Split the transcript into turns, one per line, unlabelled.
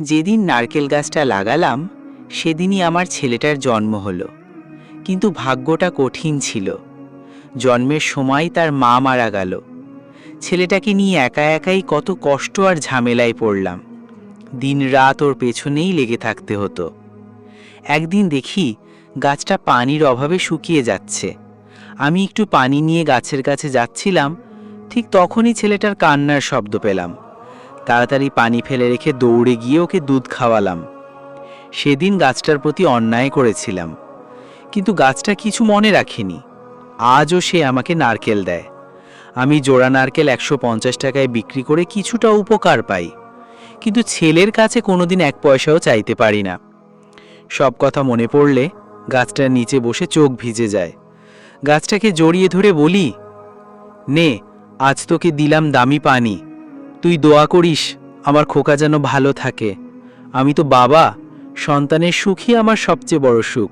যেদিন নারকেল গাছটা লাগালাম সেদিনই আমার ছেলেটার জন্ম হলো। কিন্তু ভাগ্যটা কঠিন ছিল। জন্মের সময় তার মা মারা গেল। ছেলেটাকে নিয়ে একা একাই কত কষ্ট আর ঝামেলায় পড়লাম। দিনরাত ওর পেছনেই লেগে থাকতে হতো। একদিন দেখি গাছটা পানির অভাবে শুকিয়ে যাচ্ছে। আমি একটু পানি নিয়ে গাছের কাছে যাচ্ছিলাম, ঠিক তখনই ছেলেটার কান্নার শব্দ পেলাম। তাড়াতাড়ি পানি ফেলে রেখে দৌড়ে গিয়ে ওকে দুধ খাওয়ালাম। সেদিন গাছটার প্রতি অন্যায় করেছিলাম, কিন্তু গাছটা কিছু মনে রাখেনি। আজও সে আমাকে নারকেল দেয়। আমি জোড়া নারকেল 150 টাকায় বিক্রি করে কিছুটা উপকার পাই, কিন্তু ছেলের কাছে কোনোদিন 1 পয়সাও চাইতে পারি না। সব কথা মনে পড়লে গাছটার নিচে বসে চোখ ভিজে যায়। গাছটাকে জড়িয়ে ধরে বলি, নে, আজ তোকে দিলাম দামি পানি, তুই দোয়া করিস আমার খোকা যেন ভালো থাকে। আমি তো বাবা, সন্তানের সুখই আমার সবচেয়ে বড় সুখ।